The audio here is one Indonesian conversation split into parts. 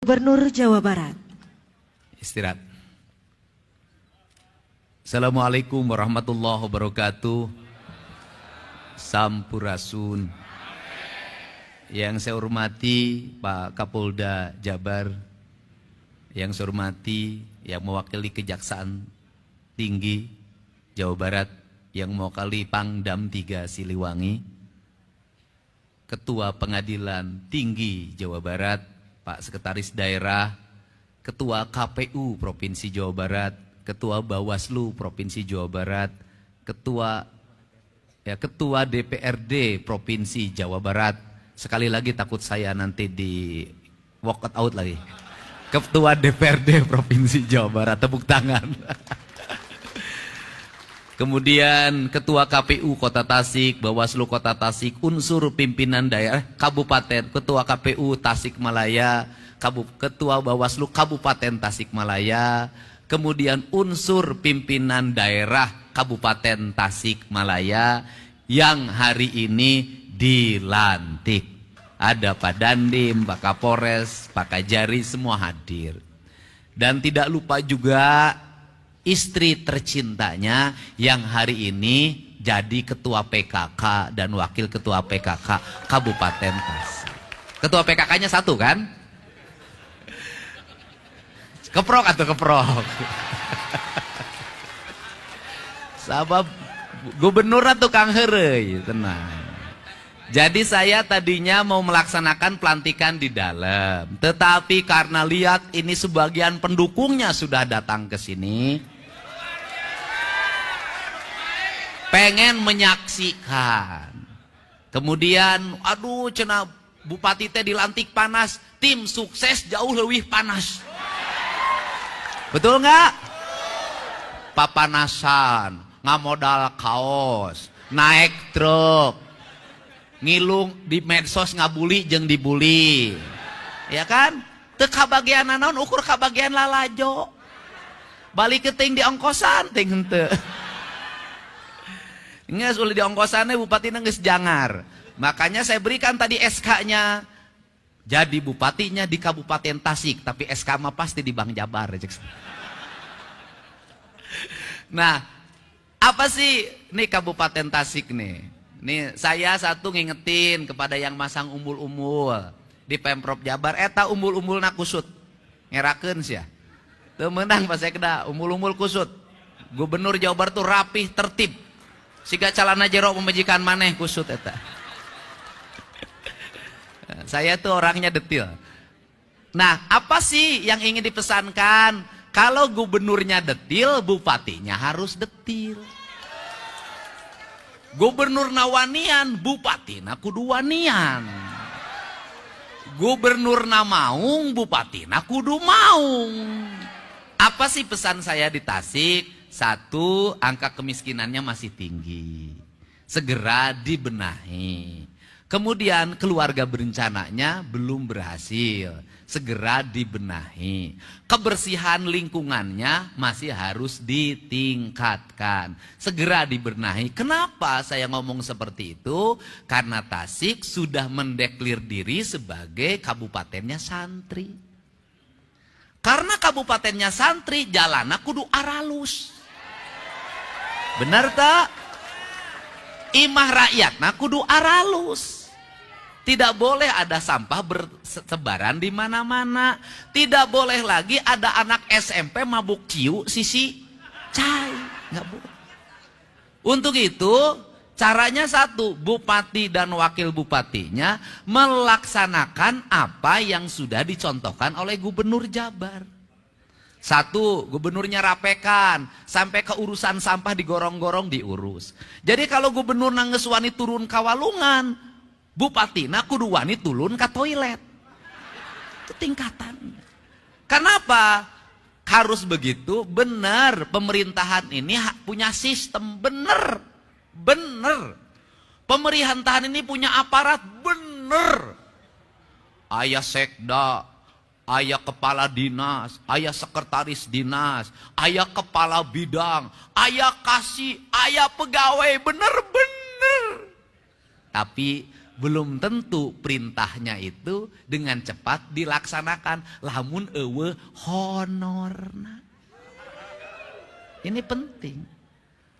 Gubernur Jawa Barat. Istirahat. Assalamualaikum warahmatullahi wabarakatuh. Sampurasun. Yang saya hormati Pak Kapolda Jabar, yang saya hormati yang mewakili Kejaksaan Tinggi Jawa Barat, yang mewakili Pangdam 3 Siliwangi, Ketua Pengadilan Tinggi Jawa Barat, Pak Sekretaris Daerah, Ketua KPU Provinsi Jawa Barat, Ketua Bawaslu Provinsi Jawa Barat, Ketua DPRD Provinsi Jawa Barat. Sekali lagi takut saya nanti di walk out lagi. Ketua DPRD Provinsi Jawa Barat, tepuk tangan. Kemudian Ketua KPU Kota Tasik, Bawaslu Kota Tasik, unsur pimpinan daerah Kabupaten, Ketua KPU Tasikmalaya, Ketua Bawaslu Kabupaten Tasikmalaya, kemudian unsur pimpinan daerah Kabupaten Tasikmalaya yang hari ini dilantik. Ada Pak Dandim, Pak Kapolres, Pak Kajari, semua hadir. Dan tidak lupa juga istri tercintanya yang hari ini jadi ketua PKK dan wakil ketua PKK Kabupaten Tasik. Ketua PKK-nya satu kan? Keprok atau keprok? Sabab gubernur atau Kang Herey, tenang. Jadi saya tadinya mau melaksanakan pelantikan di dalam, tetapi karena lihat ini sebagian pendukungnya sudah datang ke sini, pengen menyaksikan. Kemudian, aduh cenah Bupati teh dilantik panas, tim sukses jauh lebih panas. Betul nggak? Papanasan, ngamodal kaos, naik truk, ngilung di medsos ngabuli jeung dibuli, ya kan? Teu kabagian naon ukur kabagian lalajo, balik ke ting di ongkosan ting henteu. Nges uli di ongkosannya bupatinya geus jangar. Makanya saya berikan tadi SK-nya. Jadi bupatinya di Kabupaten Tasik, tapi SK mah pasti di Bank Jabar. Nah, apa sih nih Kabupaten Tasik nih? Nih saya satu ngingetin kepada yang masang umbul-umbul di Pemprov Jabar, eta umbul-umbulna kusut. Ngerakeun sia. Teu meunang pas saya keda umbul-umbul kusut. Gubernur Jawa Barat tuh rapih, tertib. Siga calana jero pemajikan maneh kusut eta. Saya tuh orangnya detil. Nah, apa sih yang ingin dipesankan? Kalau gubernurnya detil, bupatinya harus detil. Gubernur nawanian, bupati na kudu wanian. Gubernur na maung, bupati na kudu maung. Apa sih pesan saya di Tasik? Satu, angka kemiskinannya masih tinggi. Segera dibenahi. Kemudian keluarga berencananya belum berhasil. Segera dibenahi. Kebersihan lingkungannya masih harus ditingkatkan. Segera dibenahi. Kenapa saya ngomong seperti itu? Karena Tasik sudah mendeklir diri sebagai kabupatennya santri. Karena kabupatennya santri, jalannya kudu aralus. Benar tak? Imah rakyatna kudu aralus. Tidak boleh ada sampah bersebaran di mana-mana. Tidak boleh lagi ada anak SMP mabuk ciu sisi cai. Nggak boleh. Untuk itu caranya satu, bupati dan wakil bupatinya melaksanakan apa yang sudah dicontohkan oleh Gubernur Jabar. Satu, gubernurnya rapekan, sampai ke urusan sampah digorong-gorong diurus. Jadi kalau gubernur nangges wani turun kawalungan, bupati na kudu wani turun ke toilet. Itu tingkatan. Kenapa? Harus begitu, benar. Pemerintahan ini punya sistem, benar. Benar. Pemerintahan ini punya aparat, benar. Ayah sekda, ayah kepala dinas, ayah sekretaris dinas, ayah kepala bidang, ayah kasih, ayah pegawai, bener-bener. Tapi belum tentu perintahnya itu dengan cepat dilaksanakan. Lamun eueuh honorna. Ini penting.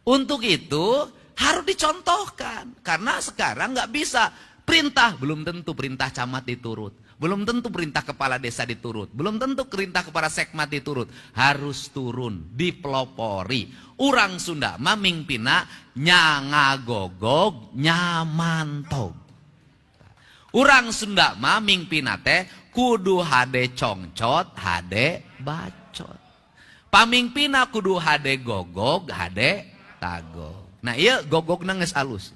Untuk itu harus dicontohkan. Karena sekarang nggak bisa. Perintah belum tentu perintah camat diturut. Belum tentu perintah kepala desa diturut. Belum tentu perintah kepala sekmat diturut. Harus turun, dipelopori. Urang Sunda mah mingpina nyangagogog nyamantog. Urang Sunda mah mingpina teh kudu hade congcot, hade bacot. Pamingpina kudu hade gogog, hade tagog. Nah iya gogogna geus alus.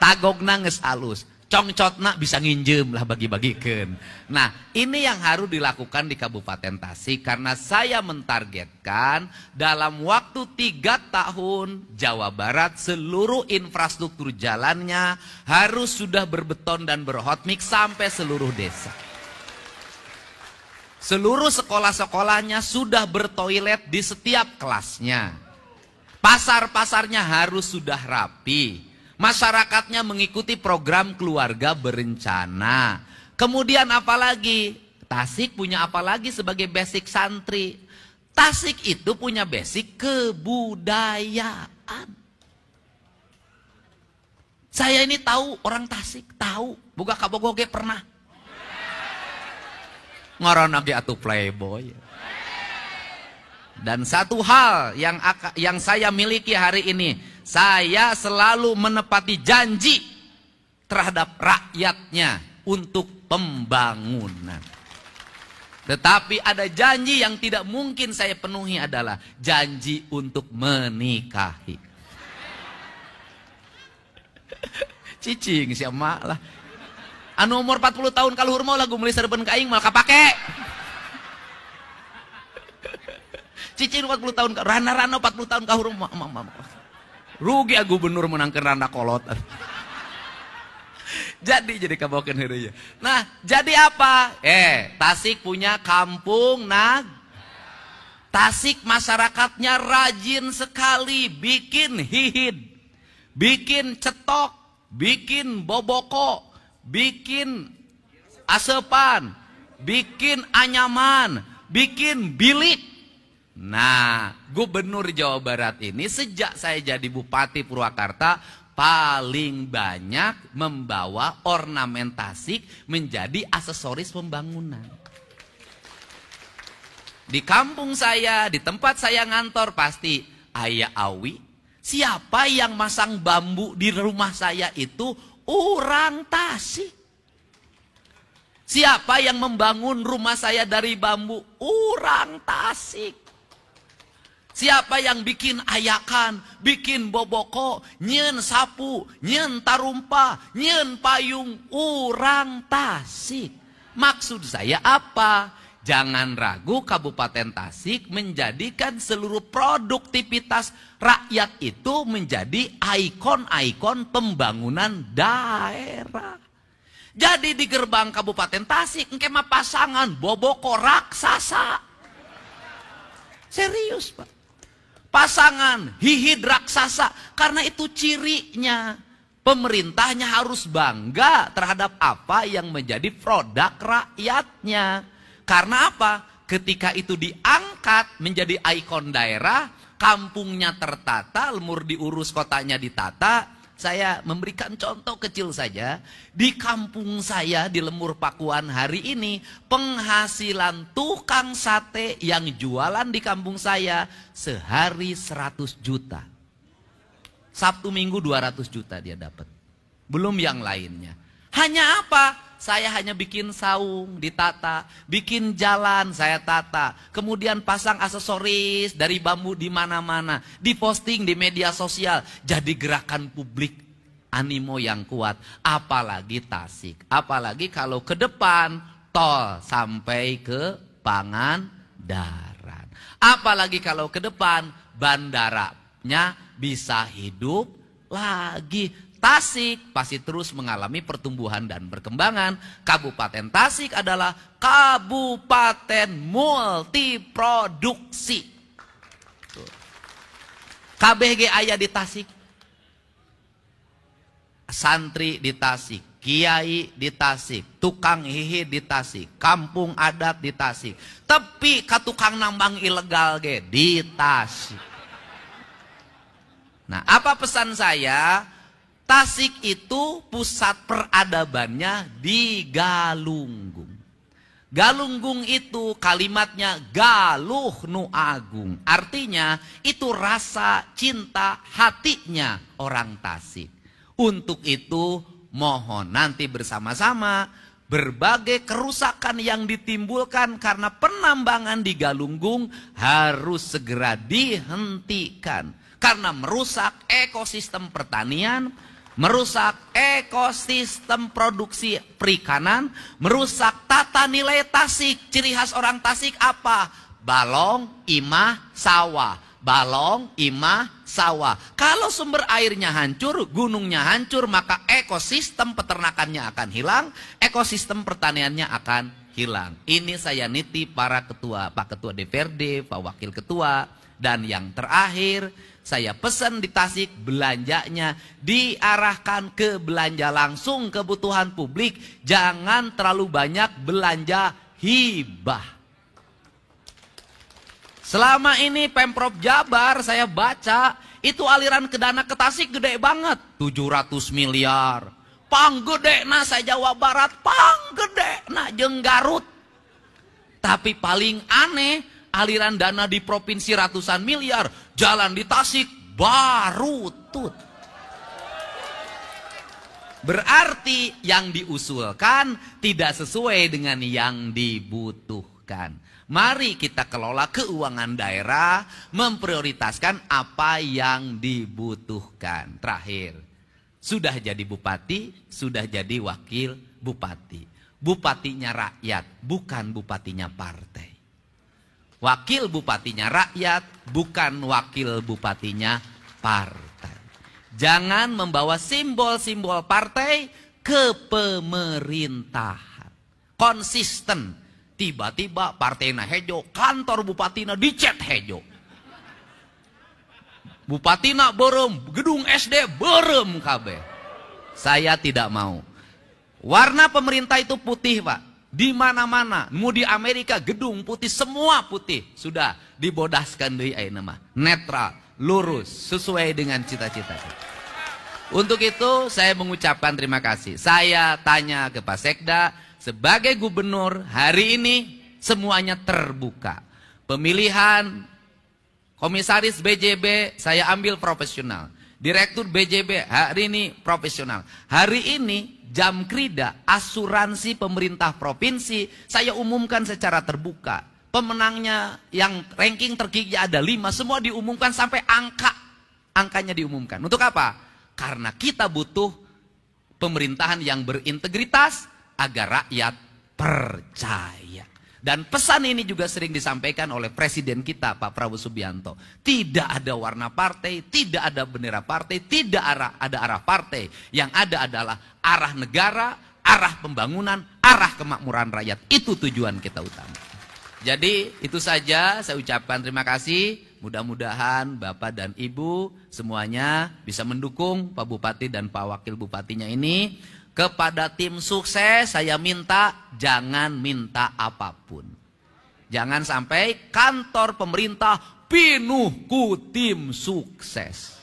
Tagogna geus alus. Congcotna bisa nginjem lah bagi-bagikeun. Nah ini yang harus dilakukan di Kabupaten Tasik. Karena saya mentargetkan dalam waktu 3 tahun Jawa Barat seluruh infrastruktur jalannya harus sudah berbeton dan berhotmix sampai seluruh desa. Seluruh sekolah-sekolahnya sudah bertoilet di setiap kelasnya. Pasar-pasarnya harus sudah rapi. Masyarakatnya mengikuti program keluarga berencana. Kemudian apalagi? Tasik punya apalagi sebagai basic santri? Tasik itu punya basic kebudayaan. Saya ini tahu orang Tasik, tahu. Boga kabogoge pernah. Ngaranna ge atuh playboy. Dan satu hal yang saya miliki hari ini, saya selalu menepati janji terhadap rakyatnya untuk pembangunan. Tetapi ada janji yang tidak mungkin saya penuhi adalah janji untuk menikahi. Cicing siapa lah. Anu umur 40 tahun kaluhur mau lagu meuli sareupeun ka aing mal kapake. Cicing 40 tahun rana-rana 40 tahun kaluhur rugi gubernur menangkeun randa kolot. Jadi kabokeun heureuy. Nah, jadi apa? Tasik punya kampung Tasik masyarakatnya rajin sekali bikin hihid, bikin cetok, bikin boboko, bikin asepan, bikin anyaman, bikin bilik. Nah, Gubernur Jawa Barat ini sejak saya jadi Bupati Purwakarta paling banyak membawa ornamen Tasik menjadi aksesoris pembangunan. Di kampung saya, di tempat saya ngantor pasti aya awi. Siapa yang masang bambu di rumah saya itu orang Tasik. Siapa yang membangun rumah saya dari bambu? Orang Tasik. Siapa yang bikin ayakan, bikin boboko, nyen sapu, nyen tarumpa, nyen payung, urang Tasik. Maksud saya apa? Jangan ragu Kabupaten Tasik menjadikan seluruh produktivitas rakyat itu menjadi ikon-ikon pembangunan daerah. Jadi di gerbang Kabupaten Tasik, engke mah pasangan boboko raksasa. Serius Pak. Pasangan hihid raksasa, karena itu cirinya. Pemerintahnya harus bangga terhadap apa yang menjadi produk rakyatnya. Karena apa? Ketika itu diangkat menjadi ikon daerah, kampungnya tertata, lemur diurus, kotanya ditata. Saya memberikan contoh kecil saja. Di kampung saya di Lemur Pakuan hari ini, penghasilan tukang sate yang jualan di kampung saya sehari 100 juta. Sabtu Minggu 200 juta dia dapat. Belum yang lainnya. Hanya apa? Saya hanya bikin saung, ditata. Bikin jalan, saya tata. Kemudian pasang aksesoris dari bambu di mana-mana. Diposting di media sosial. Jadi gerakan publik animo yang kuat. Apalagi Tasik. Apalagi kalau ke depan tol sampai ke Pangandaran. Apalagi kalau ke depan bandaranya bisa hidup lagi. Tasik pasti terus mengalami pertumbuhan dan perkembangan. Kabupaten Tasik adalah kabupaten multiproduksi. KBG aya di Tasik. Santri di Tasik, kiai di Tasik, tukang hihi di Tasik, kampung adat di Tasik, tapi ka tukang nambang ilegal ge di Tasik. Nah, apa pesan saya? Tasik itu pusat peradabannya di Galunggung. Galunggung itu kalimatnya galuh nu agung. Artinya itu rasa cinta hatinya orang Tasik. Untuk itu mohon nanti bersama-sama berbagai kerusakan yang ditimbulkan karena penambangan di Galunggung harus segera dihentikan. Karena merusak ekosistem pertanian, merusak ekosistem produksi perikanan, merusak tata nilai Tasik. Ciri khas orang Tasik apa? Balong, imah, sawah. Balong, imah, sawah. Kalau sumber airnya hancur, gunungnya hancur, maka ekosistem peternakannya akan hilang, ekosistem pertaniannya akan hilang. Ini saya nitip para ketua, Pak Ketua DPRD, Pak Wakil Ketua, dan yang terakhir, saya pesan di Tasik belanjanya diarahkan ke belanja langsung kebutuhan publik. Jangan terlalu banyak belanja hibah. Selama ini Pemprov Jabar saya baca itu aliran ke dana ke Tasik gede banget. 700 miliar. Panggedena saya Jawa Barat, panggedena jeung Garut. Tapi paling aneh, aliran dana di provinsi ratusan miliar, jalan di Tasik baru tut. Berarti yang diusulkan tidak sesuai dengan yang dibutuhkan. Mari kita kelola keuangan daerah, memprioritaskan apa yang dibutuhkan. Terakhir, sudah jadi bupati, sudah jadi wakil bupati. Bupatinya rakyat, bukan bupatinya partai. Wakil bupatinya rakyat, bukan wakil bupatinya partai. Jangan membawa simbol-simbol partai ke pemerintahan. Konsisten. Tiba-tiba partainya hejo, kantor bupatina dicet hejo. Bupatina berem, gedung SD berem kabeh. Saya tidak mau. Warna pemerintah itu putih, Pak. Di mana-mana, mau di Amerika gedung putih, semua putih. Sudah dibodaskan deui ayeuna mah. Netral, lurus, sesuai dengan cita-cita. Untuk itu saya mengucapkan terima kasih. Saya tanya ke Pak Sekda, sebagai gubernur hari ini semuanya terbuka. Pemilihan komisaris BJB saya ambil profesional. Direktur BJB hari ini profesional. Hari ini Jamkrida, asuransi pemerintah provinsi, saya umumkan secara terbuka. Pemenangnya yang ranking tertinggi ada 5, semua diumumkan sampai angkanya diumumkan. Untuk apa? Karena kita butuh pemerintahan yang berintegritas agar rakyat percaya. Dan pesan ini juga sering disampaikan oleh Presiden kita Pak Prabowo Subianto. Tidak ada warna partai, tidak ada bendera partai, tidak ada arah partai. Yang ada adalah arah negara, arah pembangunan, arah kemakmuran rakyat. Itu tujuan kita utama. Jadi itu saja saya ucapkan terima kasih. Mudah-mudahan Bapak dan Ibu semuanya bisa mendukung Pak Bupati dan Pak Wakil Bupatinya ini. Kepada tim sukses saya minta jangan minta apapun. Jangan sampai kantor pemerintah pinuh ku tim sukses.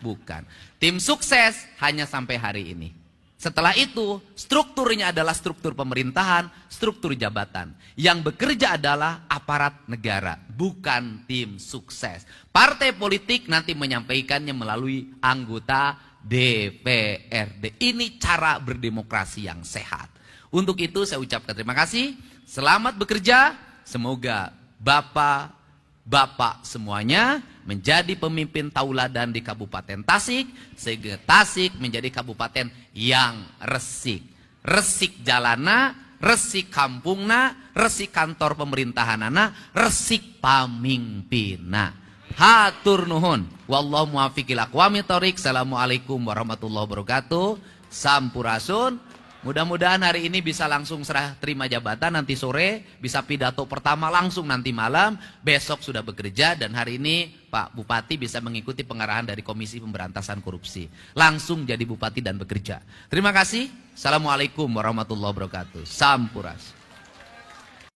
Bukan. Tim sukses hanya sampai hari ini. Setelah itu strukturnya adalah struktur pemerintahan, struktur jabatan. Yang bekerja adalah aparat negara, bukan tim sukses. Partai politik nanti menyampaikannya melalui anggota DPRD. Ini cara berdemokrasi yang sehat. Untuk itu saya ucapkan terima kasih. Selamat bekerja. Semoga bapak semuanya menjadi pemimpin tauladan di Kabupaten Tasik. Sehingga Tasik menjadi kabupaten yang resik. Resik jalana, resik kampungna, resik kantor pemerintahanana, resik pamimpina. Hatur nuhun. Wallahu muwaffiq ila aqwamit thoriq. Assalamualaikum warahmatullahi wabarakatuh. Sampurasun. Mudah-mudahan hari ini bisa langsung serah terima jabatan, nanti sore bisa pidato pertama langsung nanti malam, besok sudah bekerja, dan hari ini Pak Bupati bisa mengikuti pengarahan dari Komisi Pemberantasan Korupsi. Langsung jadi bupati dan bekerja. Terima kasih. Assalamualaikum warahmatullahi wabarakatuh. Sampurasun.